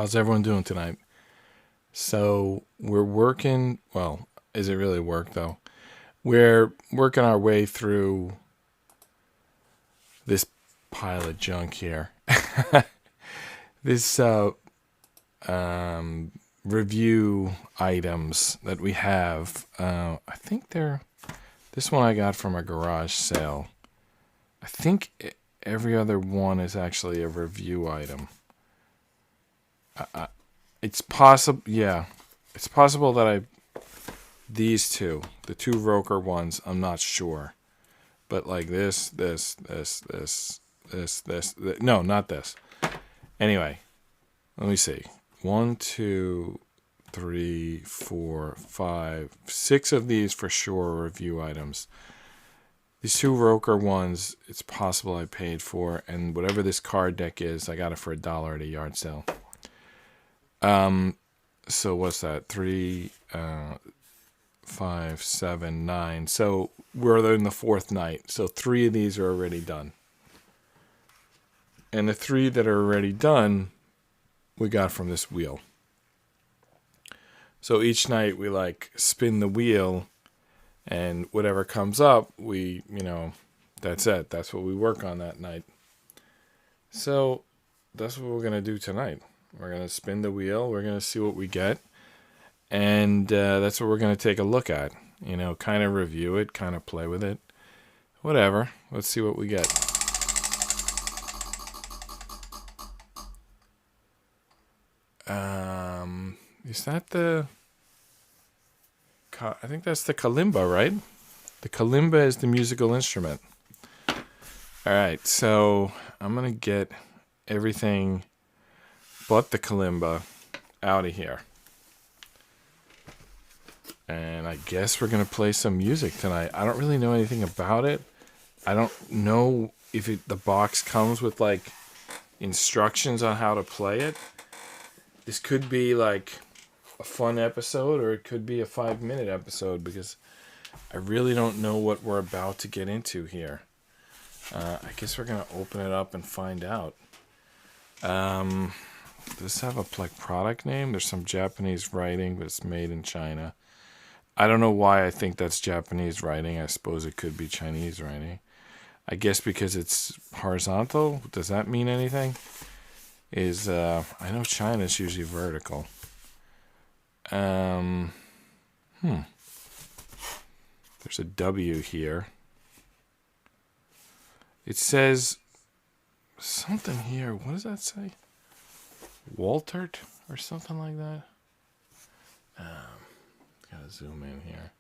How's everyone doing tonight? So we're working. Well, is it really work though? We're working our way through this pile of junk here. This review items that we have. I think they're. This one I got from a garage sale. I think every other one is actually a review item. It's possible, yeah. It's possible that these two, the two Roker ones, I'm not sure. But like this. No, not this. Anyway, let me see. 1, 2, 3, 4, 5, 6 of these for sure are review items. These two Roker ones, it's possible I paid for, and whatever this card deck is, I got it for $1 at a yard sale. So what's that? 3, 5, 7, 9. So we're in the fourth night. So 3 of these are already done. And the 3 that are already done, we got from this wheel. So each night we spin the wheel, and whatever comes up, that's it. That's what we work on that night. So that's what we're going to do tonight. We're going to spin the wheel. We're going to see what we get. And that's what we're going to take a look at. Kind of review it, kind of play with it. Whatever. Let's see what we get. Is that the... I think that's the Kalimba, right? The Kalimba is the musical instrument. Alright, so I'm going to get everything but the Kalimba out of here. And I guess we're going to play some music tonight. I don't really know anything about it. I don't know if the box comes with instructions on how to play it. This could be a fun episode, or it could be a 5-minute episode, because I really don't know what we're about to get into here. I guess we're going to open it up and find out. Does this have a product name? There's some Japanese writing, but it's made in China. I don't know why I think that's Japanese writing. I suppose it could be Chinese writing. I guess because it's horizontal. Does that mean anything? I know China's usually vertical. There's a W here. It says something here. What does that say? WALTERT or something like that? Gotta zoom in here.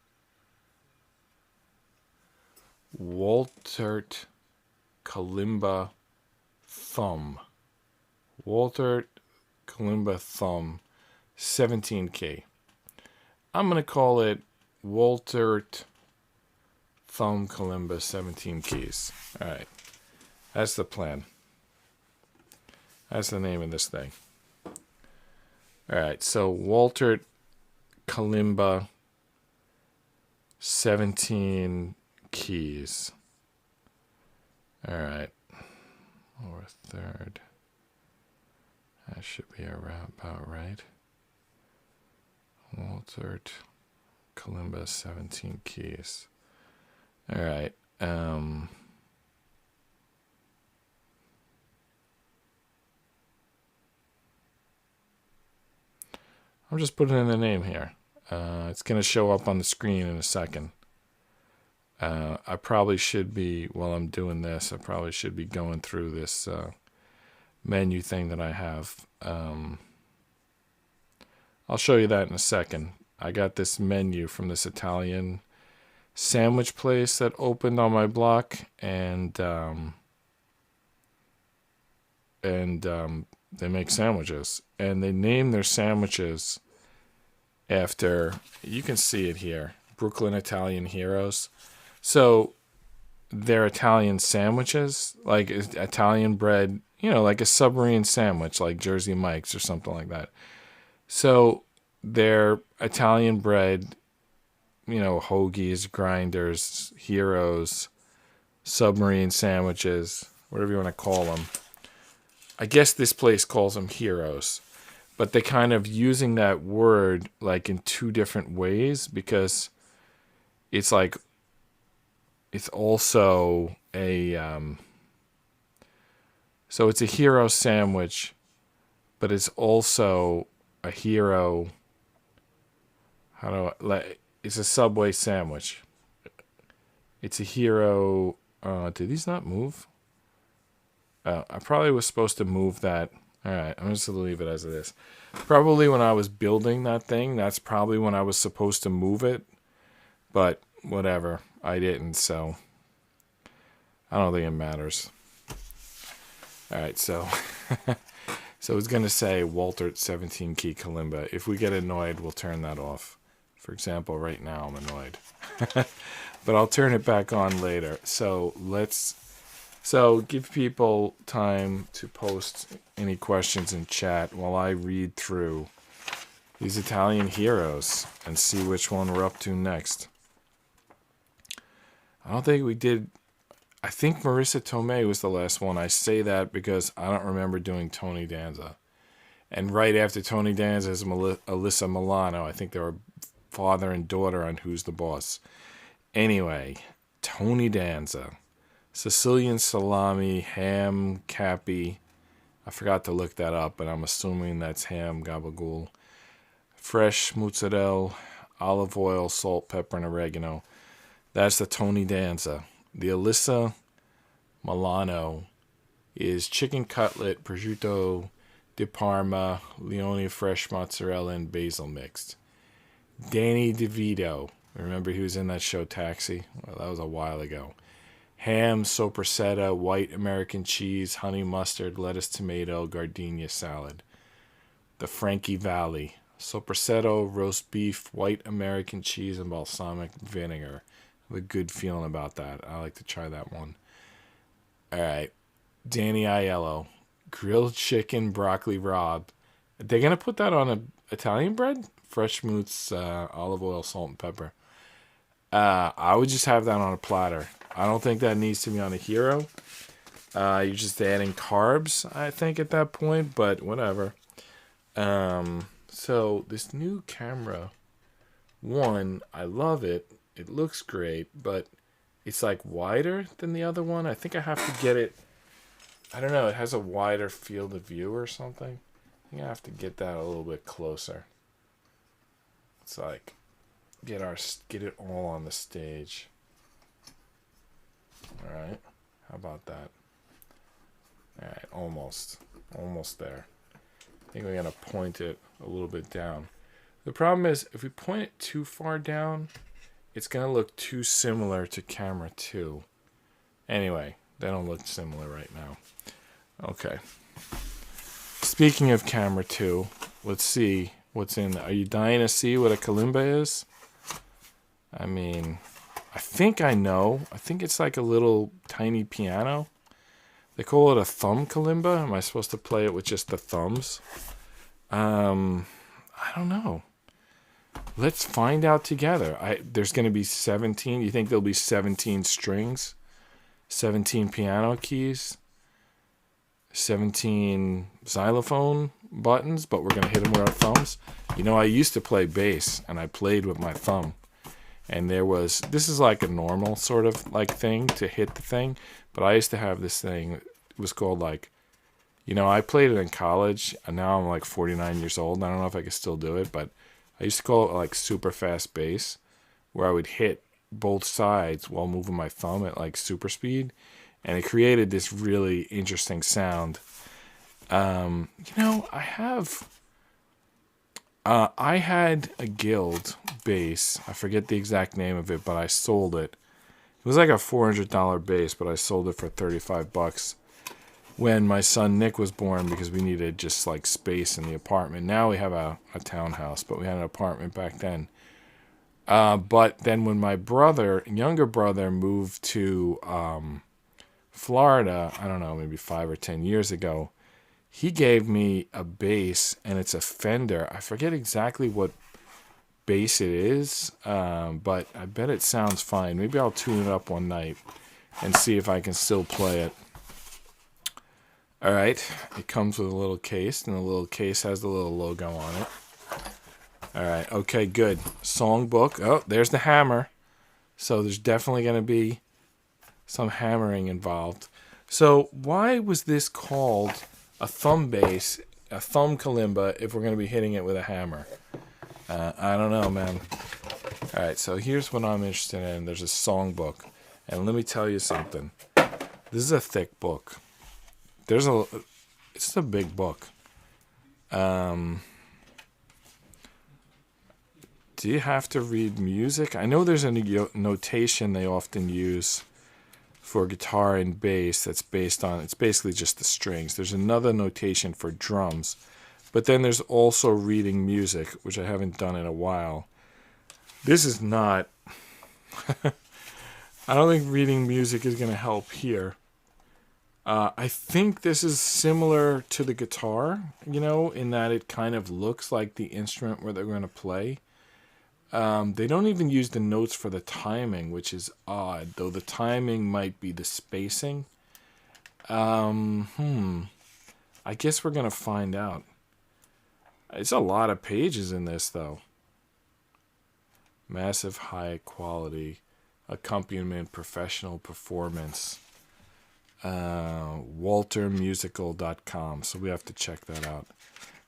WALTERT Kalimba Thumb. WALTERT Kalimba Thumb 17 key. I'm going to call it WALTERT Thumb Kalimba 17 keys. Alright. That's the plan. That's the name of this thing. Alright, so WALTERT Kalimba 17 keys. Alright. Or a third. That should be about right. WALTERT Kalimba 17 keys. Alright. I'm just putting in the name here. It's going to show up on the screen in a second. I probably should be, while I'm doing this, I probably should be going through this menu thing that I have. I'll show you that in a second. I got this menu from this Italian sandwich place that opened on my block, and they make sandwiches, and they name their sandwiches after, you can see it here, Brooklyn Italian Heroes. So they're Italian sandwiches, like Italian bread, like a submarine sandwich, like Jersey Mike's or something like that. So they're Italian bread, hoagies, grinders, heroes, submarine sandwiches, whatever you want to call them. I guess this place calls them heroes. but they kind of using that word like in two different ways, because it's like it's also a so it's a hero sandwich, but it's also a hero. How do I, like, it's a Subway sandwich. It's a hero. Did these not move? I probably was supposed to move that. All right, I'm just going to leave it as it is. Probably when I was building that thing, that's probably when I was supposed to move it. But whatever, I didn't, so I don't think it matters. All right, so so it's going to say WALTERT 17 key Kalimba. If we get annoyed, we'll turn that off. For example, right now I'm annoyed. But I'll turn it back on later. So give people time to post any questions in chat while I read through these Italian heroes and see which one we're up to next. I don't think we did. I think Marissa Tomei was the last one. I say that because I don't remember doing Tony Danza. And right after Tony Danza is Alyssa Milano. I think they were father and daughter on Who's the Boss. Anyway, Tony Danza. Sicilian salami, ham, cappy. I forgot to look that up, but I'm assuming that's ham, gabagool. Fresh mozzarella, olive oil, salt, pepper, and oregano. That's the Tony Danza. The Alyssa Milano is chicken cutlet, prosciutto di Parma, Leone fresh mozzarella, and basil mixed. Danny DeVito. Remember he was in that show Taxi? Well, that was a while ago. Ham, sopressata, white American cheese, honey mustard, lettuce, tomato, gardenia salad. The Frankie Valli. Sopressata, roast beef, white American cheese, and balsamic vinegar. I have a good feeling about that. I like to try that one. All right. Danny Aiello. Grilled chicken, broccoli rabe. They're going to put that on an Italian bread? Fresh mousse, olive oil, salt, and pepper. I would just have that on a platter. I don't think that needs to be on a hero. You're just adding carbs, I think, at that point, but whatever. So this new camera, one, I love it. It looks great, but it's like wider than the other one. I think I have to get it. I don't know. It has a wider field of view or something. I think I have to get that a little bit closer. It's like get it all on the stage. All right. How about that? All right. Almost there. I think we're going to point it a little bit down. The problem is if we point it too far down, it's going to look too similar to camera 2. Anyway, they don't look similar right now. Okay. Speaking of camera 2, let's see what's in there. Are you dying to see what a kalimba is? I mean, I think I know. I think it's like a little tiny piano. They call it a thumb kalimba. Am I supposed to play it with just the thumbs? I don't know. Let's find out together. There's going to be 17. You think there'll be 17 strings? 17 piano keys? 17 xylophone buttons, but we're going to hit them with our thumbs? You know, I used to play bass, and I played with my thumb. And this is like a normal sort of like thing to hit the thing, but I used to have this thing. It was called like, you know, I played it in college, and now I'm like 49 years old, and I don't know if I can still do it, but I used to call it like super fast bass, where I would hit both sides while moving my thumb at like super speed, and it created this really interesting sound. You know, I had a Guild bass. I forget the exact name of it, but I sold it. It was like a $400 bass, but I sold it for $35 when my son Nick was born, because we needed just like space in the apartment. Now we have a townhouse, but we had an apartment back then. But then when my younger brother moved to Florida, I don't know, maybe 5 or 10 years ago, he gave me a bass, and it's a Fender. I forget exactly what bass it is, but I bet it sounds fine. Maybe I'll tune it up one night and see if I can still play it. All right, it comes with a little case, and the little case has the little logo on it. All right, okay, good. Songbook. Oh, there's the hammer. So there's definitely going to be some hammering involved. So why was this called a thumb bass, a thumb kalimba, if we're going to be hitting it with a hammer? I don't know, man. All right, so here's what I'm interested in. There's a songbook. And let me tell you something. This is a thick book. It's a big book. Do you have to read music? I know there's a notation they often use for guitar and bass that's it's basically just the strings. There's another notation for drums. But then there's also reading music, which I haven't done in a while. This is not... I don't think reading music is going to help here. I think this is similar to the guitar, in that it kind of looks like the instrument where they're going to play. They don't even use the notes for the timing, which is odd, though the timing might be the spacing. I guess we're going to find out. It's a lot of pages in this, though. Massive high quality accompaniment, professional performance. WALTERmusical.com. So we have to check that out.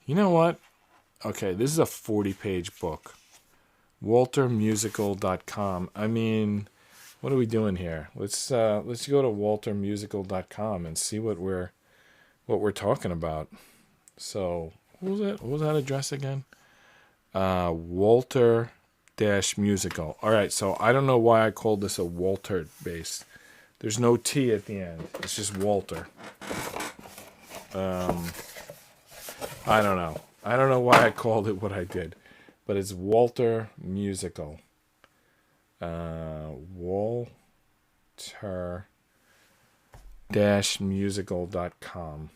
You know what? Okay, this is a 40-page book. WALTERmusical.com. I mean, what are we doing here? Let's go to WALTERmusical.com and see what we're talking about. So what was that address again? Walter-musical. All right, so I don't know why I called this a WALTERT bass. There's no T at the end. It's just Walter. I don't know. I don't know why I called it what I did. But it's Walter Musical. Walter-musical.com.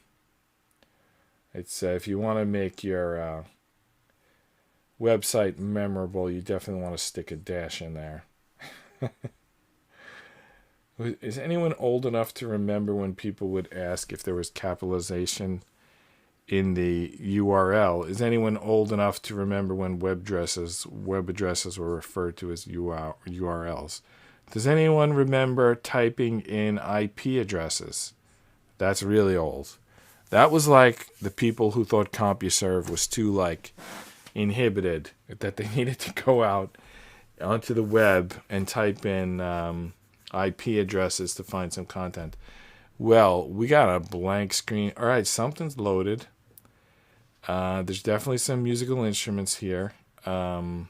It's if you want to make your website memorable, you definitely want to stick a dash in there. Is anyone old enough to remember when people would ask if there was capitalization in the URL? Is anyone old enough to remember when web addresses were referred to as URLs? Does anyone remember typing in IP addresses? That's really old. That was like the people who thought CompuServe was too inhibited, that they needed to go out onto the web and type in IP addresses to find some content. Well, we got a blank screen. All right, something's loaded. There's definitely some musical instruments here. There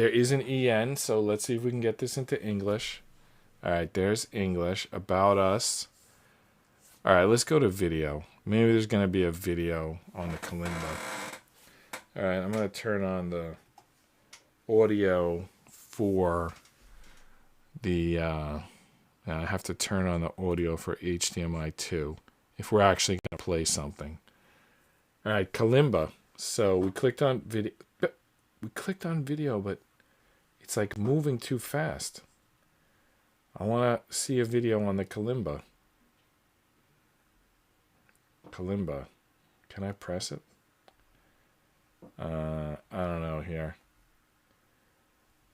is an EN, so let's see if we can get this into English. All right, there's English. About us. All right, let's go to video. Maybe there's going to be a video on the Kalimba. All right, I'm going to turn on the audio for the... I have to turn on the audio for HDMI 2 if we're actually going to play something. All right, Kalimba. So we clicked on video. But it's like moving too fast. I want to see a video on the Kalimba. Kalimba. Can I press it? I don't know here.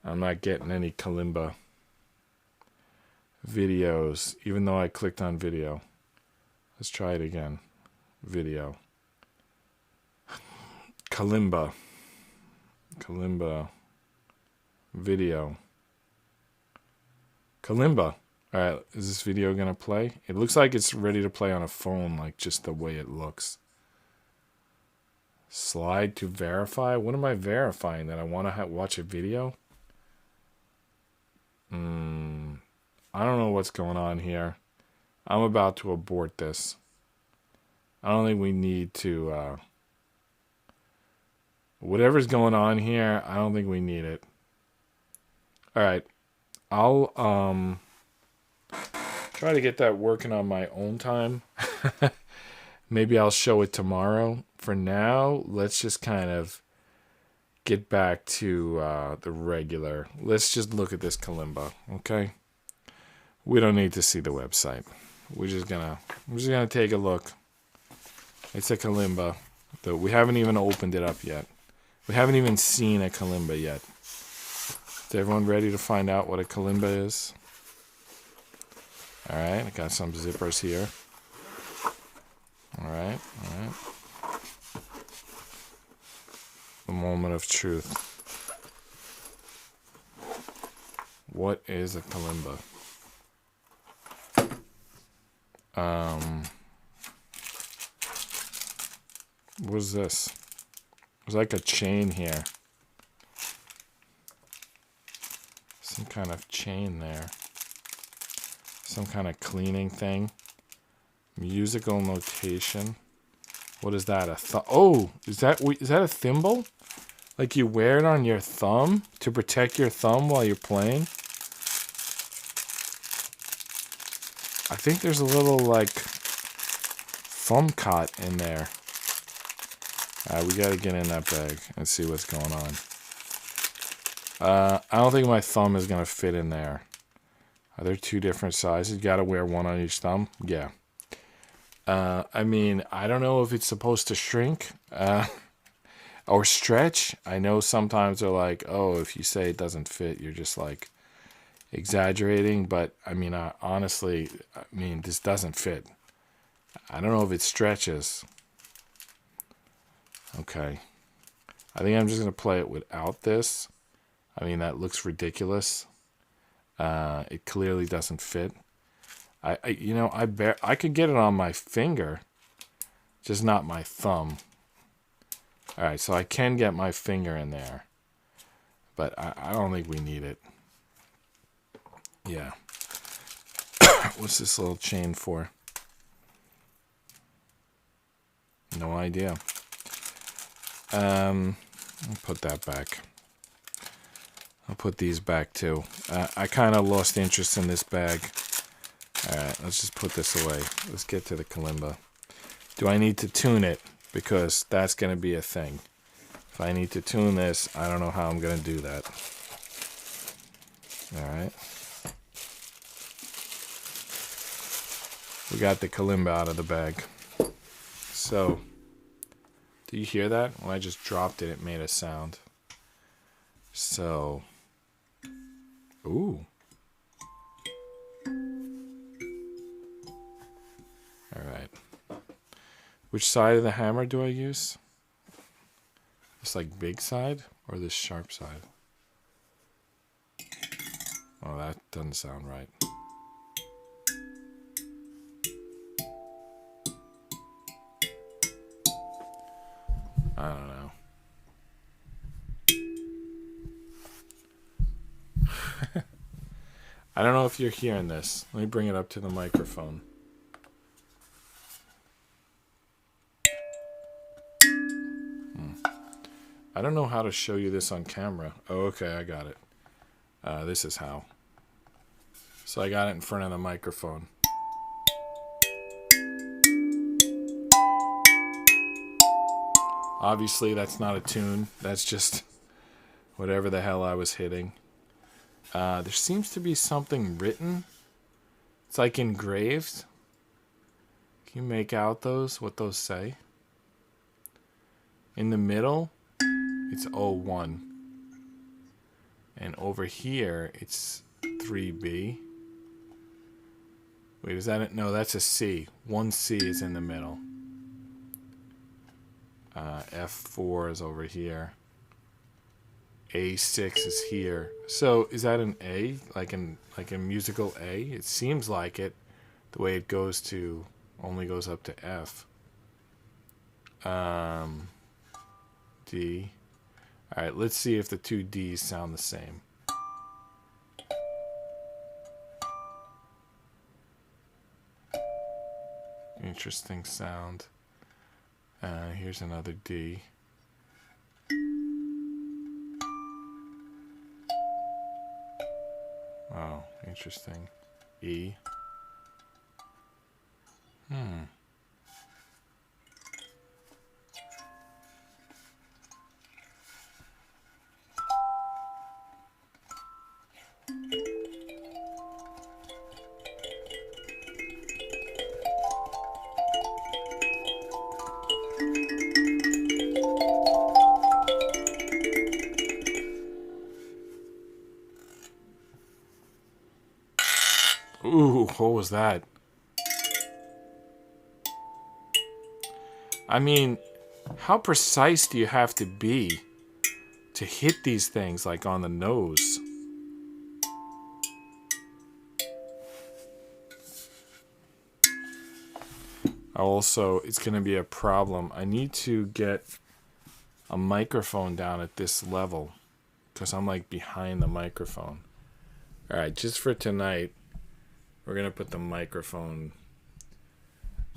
I'm not getting any Kalimba videos, even though I clicked on video. Let's try it again. Video. Kalimba. Video. Kalimba. All right, is this video going to play? It looks like it's ready to play on a phone, just the way it looks. Slide to verify? What am I verifying? That I want to watch a video? I don't know what's going on here. I'm about to abort this. I don't think we need to... whatever's going on here, I don't think we need it. All right. I'll try to get that working on my own time. Maybe I'll show it tomorrow. For now, let's just kind of get back to the regular. Let's just look at this Kalimba, okay? We don't need to see the website. we're just gonna take a look. It's a kalimba. Though we haven't even opened it up yet. We haven't even seen a kalimba yet. Is everyone ready to find out what a kalimba is? Alright, I got some zippers here. Alright. The moment of truth. What is a kalimba? What is this? There's like a chain here. Some kind of chain there. Some kind of cleaning thing. Musical notation. What is that? Oh, is that a thimble? Like you wear it on your thumb to protect your thumb while you're playing? I think there's a little like thumb cot in there. We gotta get in that bag and see what's going on. I don't think my thumb is gonna fit in there. Are there two different sizes? You gotta wear one on each thumb? Yeah. I mean, I don't know if it's supposed to shrink or stretch. I know sometimes they're like, oh, if you say it doesn't fit, you're just like exaggerating. But I mean, honestly, this doesn't fit. I don't know if it stretches. Okay. I think I'm just going to play it without this. I mean, that looks ridiculous. It clearly doesn't fit. I could get it on my finger, just not my thumb. All right, so I can get my finger in there, but I don't think we need it. Yeah. What's this little chain for? No idea. I'll put that back. I'll put these back too. I kind of lost interest in this bag. Alright, let's just put this away. Let's get to the kalimba. Do I need to tune it? Because that's going to be a thing. If I need to tune this, I don't know how I'm going to do that. Alright. We got the kalimba out of the bag. So, do you hear that? When I just dropped it, it made a sound. So, ooh. Alright. Which side of the hammer do I use? This like big side or this sharp side? Oh, that doesn't sound right. I don't know. I don't know if you're hearing this. Let me bring it up to the microphone. I don't know how to show you this on camera. Oh, okay, I got it. This is how. So I got it in front of the microphone. Obviously, that's not a tune. That's just whatever the hell I was hitting. There seems to be something written. It's like engraved. Can you make out what those say? In the middle, it's 01. And over here, it's 3B. Wait, is that it? No, that's a C. 1C is in the middle. F4 is over here. A6 is here. So is that an A? Like a musical A? It seems like it. The way it goes to only goes up to F. D. Alright, let's see if the two D's sound the same. Interesting sound. Here's another D. Oh, interesting. E. what was that? I mean, how precise do you have to be to hit these things like on the nose? Also, it's going to be a problem. I need to get a microphone down at this level because I'm like behind the microphone. All right, just for tonight, we're going to put the microphone.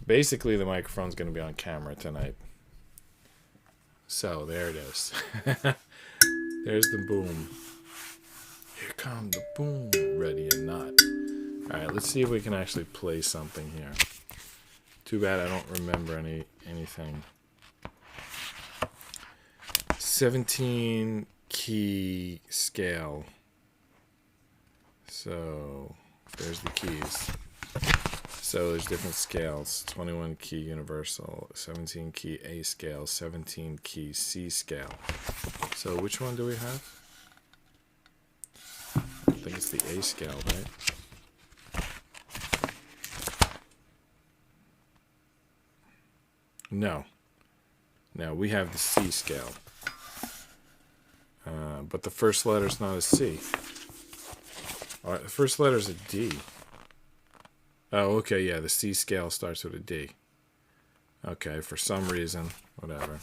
Basically, the microphone's going to be on camera tonight. So, there it is. There's the boom. Here comes the boom. Ready or not. All right, let's see if we can actually play something here. Too bad I don't remember anything. 17 key scale. So there's the keys. So there's different scales. 21 key universal, 17 key A scale, 17 key C scale. So which one do we have? I think it's the A scale, right? No, we have the C scale, but the first letter's not a C. All right, the first letter's a D. Oh, okay, yeah, the C scale starts with a D. Okay, for some reason, whatever.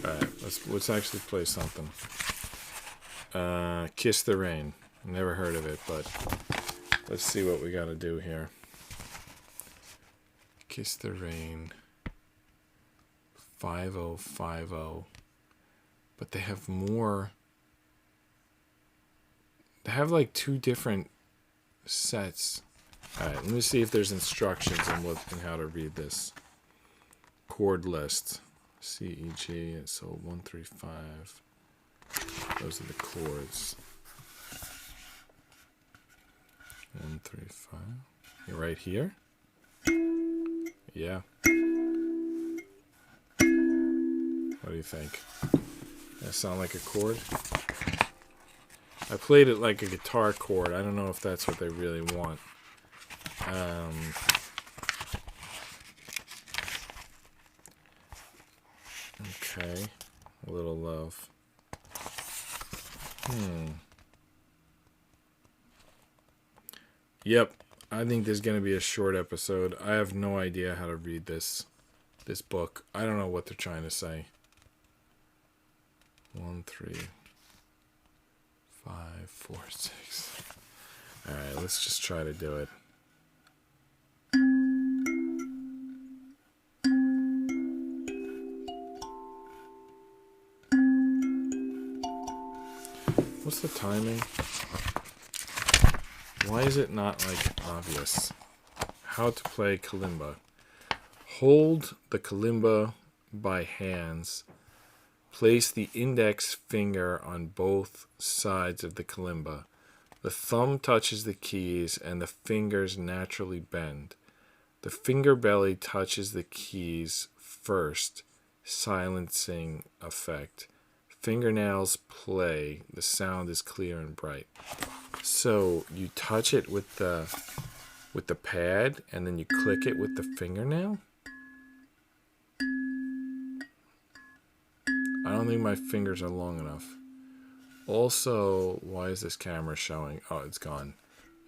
All right, let's actually play something. Kiss the Rain. Never heard of it, but let's see what we got to do here. Kiss the Rain. 5050. But they have more. They have like two different sets. Alright, let me see if there's instructions on how to read this. Chord list. C, E, G, so 1, 3, 5. Those are the chords. 1, 3, 5. You're right here? Yeah. What do you think? That sound like a chord? I played it like a guitar chord. I don't know if that's what they really want. Okay. A little love. Yep. I think there's going to be a short episode. I have no idea how to read this book. I don't know what they're trying to say. 1, 3, 5, 4, 6. Alright, let's just try to do it. What's the timing? Why is it not like obvious? How to play Kalimba. Hold the Kalimba by hands. Place the index finger on both sides of the Kalimba. The thumb touches the keys and the fingers naturally bend. The finger belly touches the keys first, silencing effect. Fingernails play. The sound is clear and bright. So you touch it with the pad and then you click it with the fingernail? I don't think my fingers are long enough. Also, why is this camera showing? Oh, it's gone.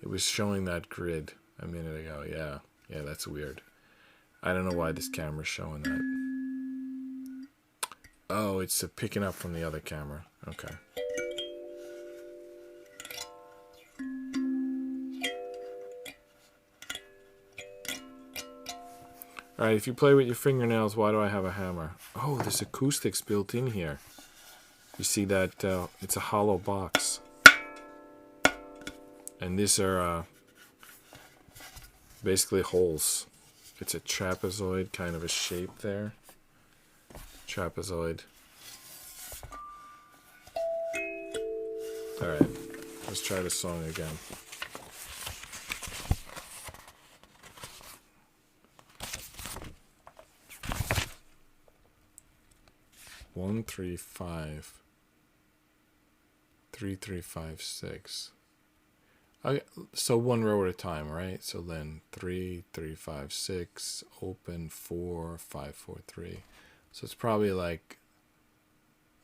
It was showing that grid a minute ago. Yeah, that's weird. I don't know why this camera's showing that. Oh, it's picking up from the other camera. Okay. Alright, if you play with your fingernails, why do I have a hammer? Oh, there's acoustics built in here. You see that? It's a hollow box. And these are basically holes. It's a trapezoid kind of a shape there. Trapezoid. Alright, let's try the song again. 1, 3, 5, 3, 3, 5, 6. Okay, so one row at a time, right? So then 3, 3, 5, 6, open 4, 5, 4, 3. So it's probably like,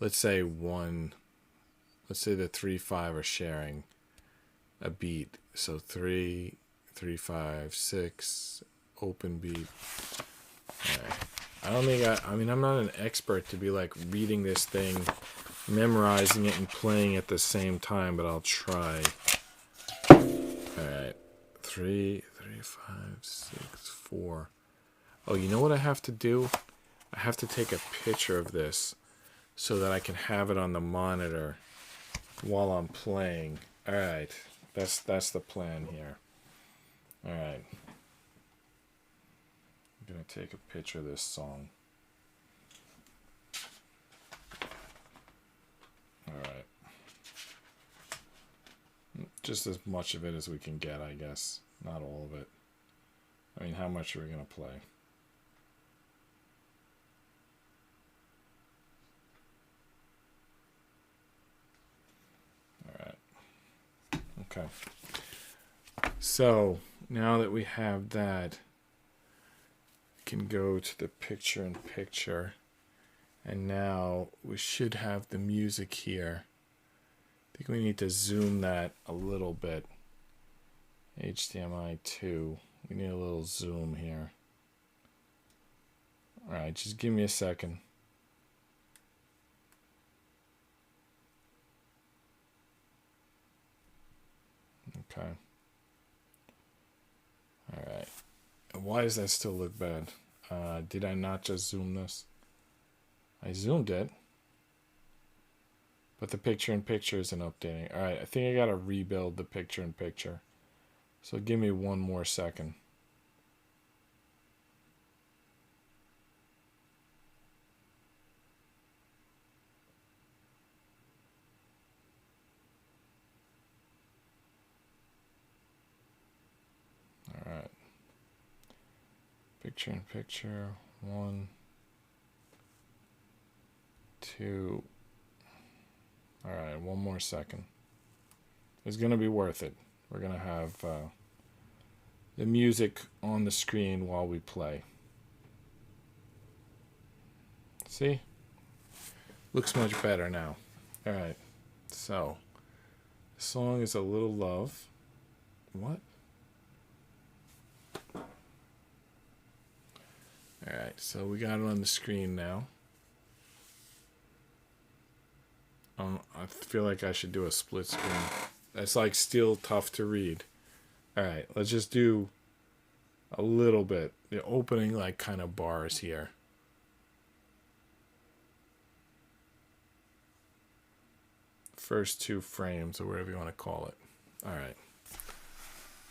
let's say the 3, 5 are sharing a beat. So 3, 3, 5, 6, open beat. Right. I don't think I mean, I'm not an expert to be like reading this thing, memorizing it, and playing at the same time, but I'll try. Alright. 3, 3, 5, 6, 4. Oh, you know what I have to do? I have to take a picture of this so that I can have it on the monitor while I'm playing. Alright. That's the plan here. Alright. I'm going to take a picture of this song. Alright. Just as much of it as we can get, I guess. Not all of it. I mean, how much are we going to play? Alright. Okay. So, now that we have that, we can go to the picture-in-picture. And now we should have the music here. I think we need to zoom that a little bit. HDMI 2. We need a little zoom here. Alright, just give me a second. Okay. Alright. Why does that still look bad? Did I not just zoom this? I zoomed it. But the picture-in-picture isn't updating. Alright, I think I gotta rebuild the picture-in-picture. So give me one more second. Alright. Picture-in-picture. 1, 2. Alright, one more second. It's going to be worth it. We're going to have the music on the screen while we play. See? Looks much better now. Alright, so the song is A Little Love. What? Alright, so we got it on the screen now. I feel like I should do a split screen. That's like still tough to read. Alright, let's just do a little bit. The opening like kind of bars here. First 2 frames or whatever you want to call it. Alright.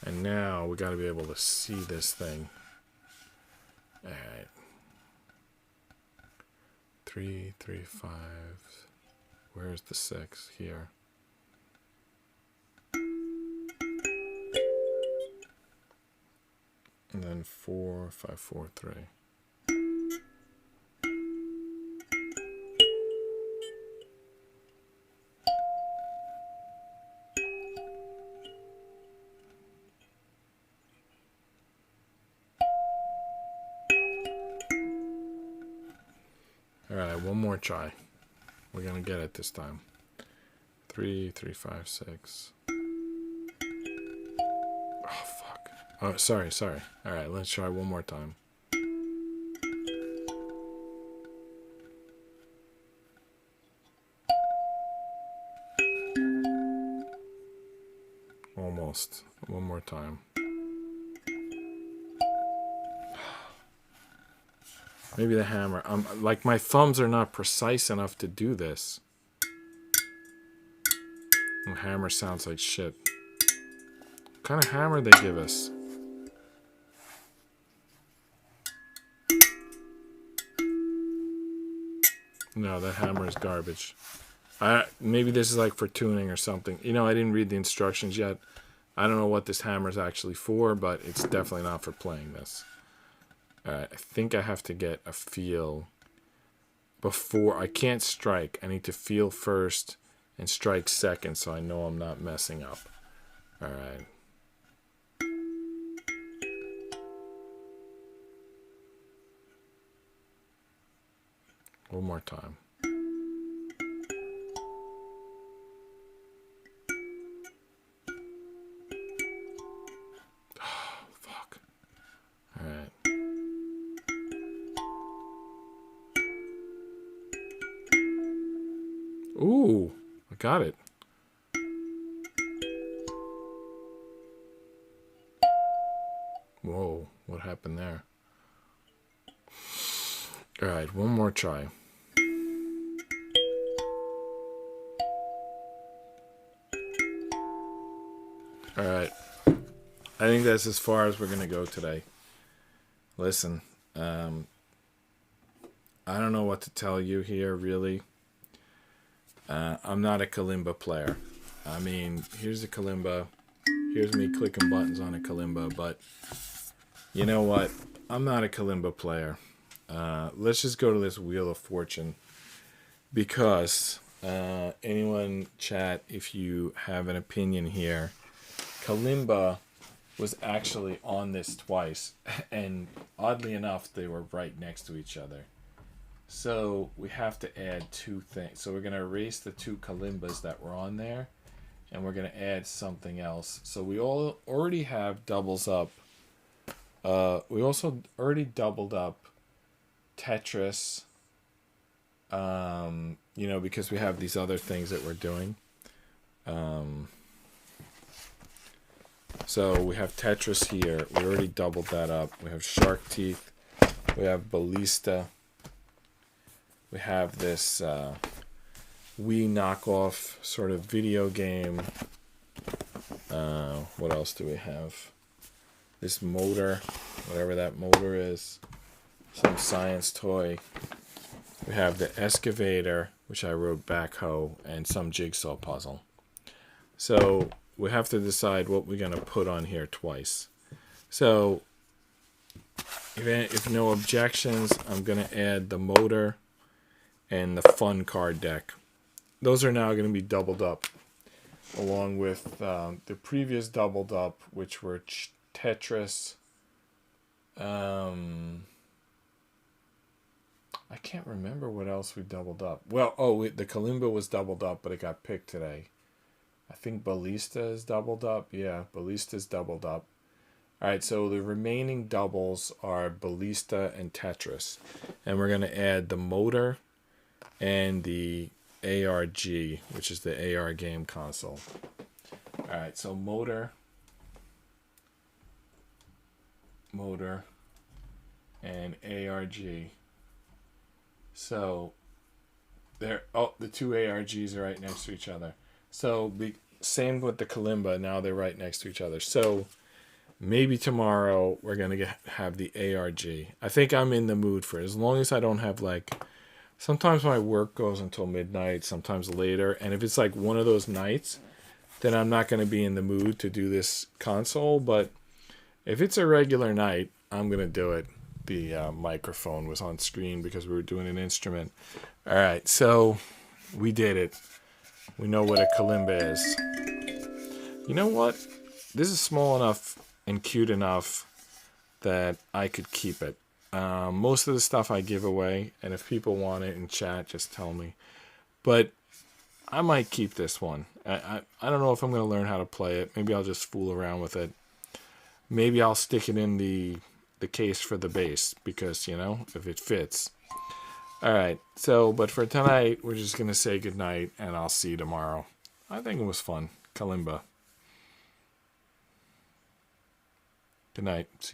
And now we got to be able to see this thing. Alright. 3, 3, 5. Where's the 6? Here. And then 4, 5, 4, 3. Alright, one more try. We're gonna get it this time. 3, 3, 5, 6. Oh, fuck. Oh, sorry. Alright, let's try one more time. Almost. One more time. Maybe the hammer. Like my thumbs are not precise enough to do this. The hammer sounds like shit. What kind of hammer they give us? No, that hammer is garbage. Maybe this is like for tuning or something. You know, I didn't read the instructions yet. I don't know what this hammer is actually for, but it's definitely not for playing this. I think I have to get a feel before I can't strike. I need to feel first and strike second, so I know I'm not messing up. All right. One more time. Oh, fuck. All right. Ooh, I got it. Whoa, what happened there? All right, one more try. All right. I think that's as far as we're going to go today. Listen, I don't know what to tell you here, really. I'm not a Kalimba player. I mean, here's a Kalimba. Here's me clicking buttons on a Kalimba, but you know what? I'm not a Kalimba player. Let's just go to this Wheel of Fortune, because anyone chat, if you have an opinion here, Kalimba was actually on this twice, and oddly enough, they were right next to each other. So we have to add two things. So we're going to erase the two Kalimbas that were on there, and we're going to add something else. So we already have doubles up. We also already doubled up Tetris, because we have these other things that we're doing. So we have Tetris here. We already doubled that up. We have Shark Teeth. We have Ballista. We have this Wii knockoff sort of video game. What else do we have? This motor, whatever that motor is. Some science toy. We have the excavator, which I wrote backhoe, and some jigsaw puzzle. So we have to decide what we're going to put on here twice. So if no objections, I'm going to add the motor and the fun card deck. Those are now going to be doubled up, along with the previous doubled up, which were Tetris. I can't remember what else we doubled up. Well, the Kalimba was doubled up, but it got picked today. I think Ballista is doubled up. Yeah, Ballista's doubled up. All right, so the remaining doubles are Ballista and Tetris. And we're going to add the motor and the ARG, which is the AR game console. All right, so motor, and ARG. So the two ARGs are right next to each other. So same with the Kalimba. Now they're right next to each other. So maybe tomorrow we're going to have the ARG. I think I'm in the mood for it. As long as I don't have sometimes my work goes until midnight, sometimes later. And if it's one of those nights, then I'm not going to be in the mood to do this console. But if it's a regular night, I'm going to do it. The microphone was on screen because we were doing an instrument. All right, so we did it. We know what a Kalimba is. You know what? This is small enough and cute enough that I could keep it. Most of the stuff I give away, and if people want it in chat, just tell me. But I might keep this one. I don't know if I'm going to learn how to play it. Maybe I'll just fool around with it. Maybe I'll stick it in the case for the bass, because, if it fits. All right, but for tonight, we're just going to say goodnight, and I'll see you tomorrow. I think it was fun. Kalimba. Good night.